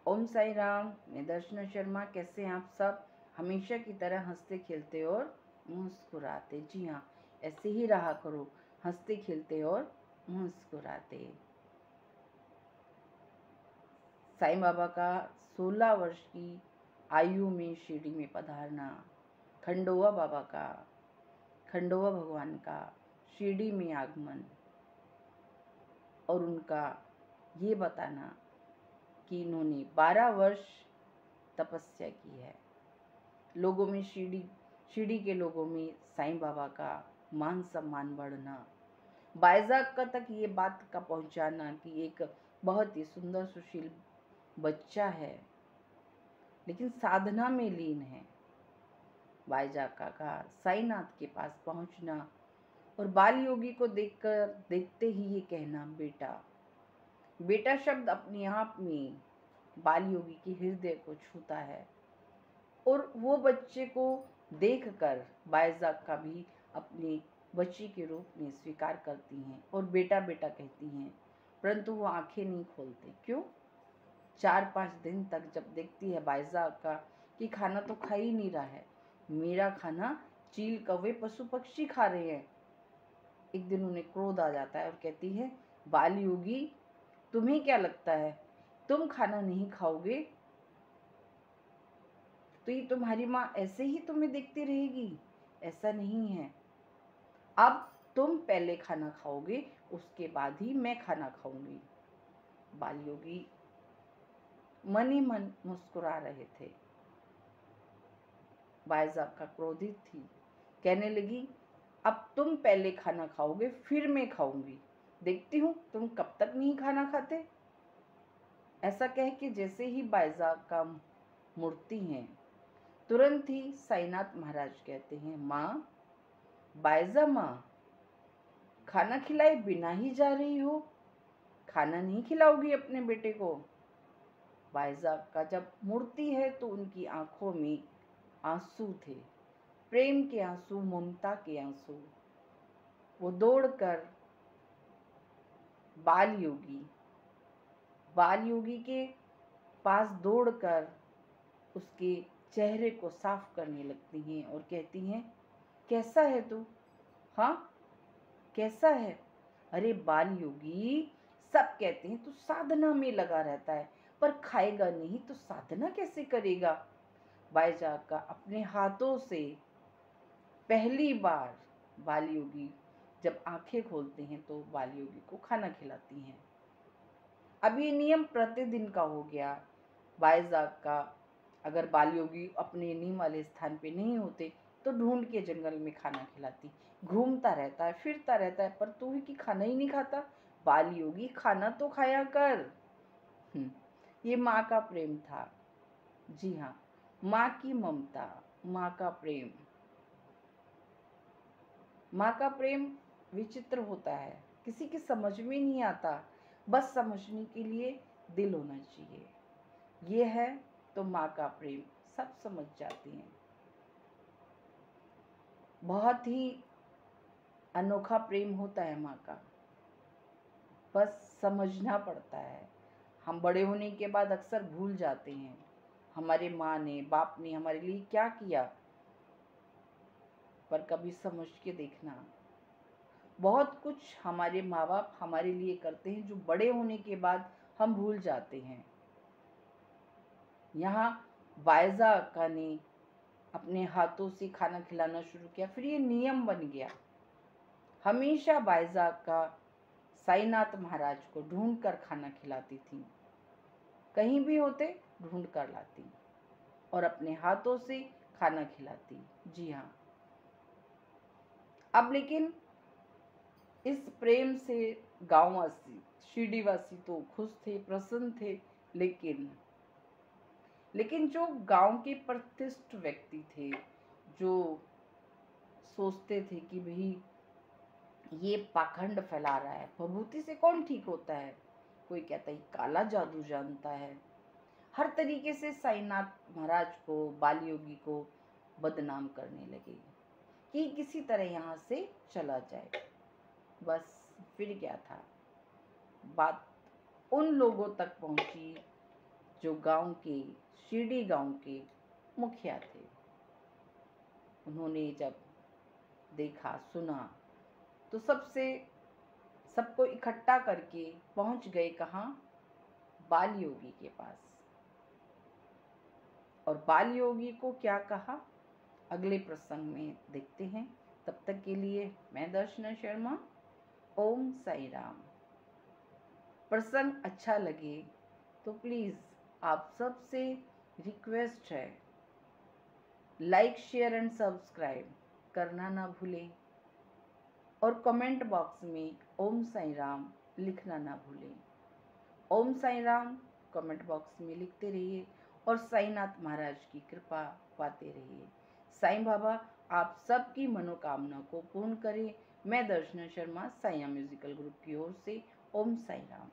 ओम साई राम। मैं दर्शना शर्मा। कैसे हैं आप सब? हमेशा की तरह हंसते खेलते और मुस्कुराते। जी हाँ, ऐसे ही रहा करो, हंसते खेलते और मुस्कुराते। साईं बाबा का 16 वर्ष की आयु में शिरडी में पधारना, खंडोवा बाबा का, खंडोवा भगवान का शिरडी में आगमन और उनका ये बताना कि इन्होंने 12 वर्ष तपस्या की है। लोगों में शिरडी के लोगों में साईं बाबा का मान सम्मान बढ़ना, बाइज़ाग का तक ये बात का पहुंचाना कि एक बहुत ही सुंदर सुशील बच्चा है लेकिन साधना में लीन है। बाइज़ाग का साईनाथ के पास पहुंचना और बाल योगी को देखते ही ये कहना बेटा। बेटा शब्द अपने आप में बाल योगी के हृदय को छूता है और वो बच्चे को देखकर बाइज़ाग का भी अपने बच्ची के रूप में स्वीकार करती हैं और बेटा बेटा कहती हैं, परंतु वो आंखें नहीं खोलते। क्यों? 4-5 दिन तक जब देखती है बाइज़ाग का कि खाना तो खा ही नहीं रहा है, मेरा खाना चील कौवे पशु पक्षी खा रहे हैं। एक दिन उन्हें क्रोध आ जाता है और कहती है, बाल योगी तुम्हें क्या लगता है तुम खाना नहीं खाओगे तो ये तुम्हारी माँ ऐसे ही तुम्हें देखती रहेगी? ऐसा नहीं है, अब तुम पहले खाना खाओगे, उसके बाद ही मैं खाना खाऊंगी। बाल योगी मन ही मन मुस्कुरा रहे थे। बाइज़ाग का क्रोधित थी, कहने लगी, अब तुम पहले खाना खाओगे फिर मैं खाऊंगी, देखती हूँ तुम कब तक नहीं खाना खाते। ऐसा कह के जैसे ही बाइज़ाग का मूर्ति हैं, तुरंत ही साईनाथ महाराज कहते हैं, माँ, बाइज़ा माँ, खाना खिलाए बिना ही जा रही हो, खाना नहीं खिलाओगी अपने बेटे को? बाइज़ाग का जब मूर्ति है तो उनकी आंखों में आंसू थे, प्रेम के आंसू, ममता के आंसू। वो दौड़कर बाल योगी के पास दौड़कर उसके चेहरे को साफ करने लगती हैं और कहती हैं, कैसा है तू? हाँ, कैसा है? अरे बाल योगी, सब कहते हैं तू साधना में लगा रहता है, पर खाएगा नहीं तो साधना कैसे करेगा? बाइज़ाग का अपने हाथों से पहली बार बाल योगी जब आंखें खोलते हैं तो बाल योगी को खाना खिलाती हैं। अब ये नियम प्रतिदिन का हो गया। बाइज़ाग का अगर बाल योगी अपने नियम वाले स्थान पे नहीं होते तो ढूंढ के जंगल में खाना खिलाती। घूमता रहता है, फिरता रहता है, पर तू ही कि खाना ही नहीं खाता। बाल योगी खाना तो खाया कर। ये माँ का प्रेम था। जी हाँ, माँ की ममता, माँ का प्रेम। माँ का प्रेम विचित्र होता है, किसी की समझ में नहीं आता, बस समझने के लिए दिल होना चाहिए। ये है तो माँ का प्रेम, सब समझ जाती हैं। बहुत ही अनोखा प्रेम होता है माँ का, बस समझना पड़ता है। हम बड़े होने के बाद अक्सर भूल जाते हैं हमारे माँ ने, बाप ने हमारे लिए क्या किया, पर कभी समझ के देखना। बहुत कुछ हमारे माँ बाप हमारे लिए करते हैं जो बड़े होने के बाद हम भूल जाते हैं। यहाँ बाइज़ाग का ने अपने हाथों से खाना खिलाना शुरू किया, फिर ये नियम बन गया। हमेशा बाइज़ाग का साईनाथ महाराज को ढूंढ कर खाना खिलाती थी, कहीं भी होते ढूंढ कर लाती और अपने हाथों से खाना खिलाती। जी हाँ, अब लेकिन इस प्रेम से गांववासी, शिरडीवासी तो खुश थे, प्रसन्न थे, लेकिन जो गांव के प्रतिष्ठित व्यक्ति थे, जो सोचते थे कि भाई ये पाखंड फैला रहा है, भभूति से कौन ठीक होता है, कोई कहता है काला जादू जानता है, हर तरीके से साईनाथ महाराज को, बाल योगी को बदनाम करने लगे कि किसी तरह यहाँ से चला जाए। बस फिर क्या था, बात उन लोगों तक पहुंची जो गांव के, शिरडी गांव के मुखिया थे। उन्होंने जब देखा, सुना, तो सबको इकट्ठा करके पहुंच गए कहाँ? बाल योगी के पास। और बाल योगी को क्या कहा, अगले प्रसंग में देखते हैं। तब तक के लिए मैं दर्शना शर्मा, ओम साई राम। प्रसंग अच्छा लगे तो प्लीज़ आप सबसे रिक्वेस्ट है, लाइक, शेयर एंड सब्सक्राइब करना ना भूलें और कमेंट बॉक्स में ओम साई राम लिखना ना भूलें। ओम साई राम कमेंट बॉक्स में लिखते रहिए और साईनाथ महाराज की कृपा पाते रहिए। साईं बाबा आप सबकी मनोकामना को पूर्ण करें। मैं दर्शना शर्मा, साईं म्यूजिकल ग्रुप की ओर से ओम साई राम।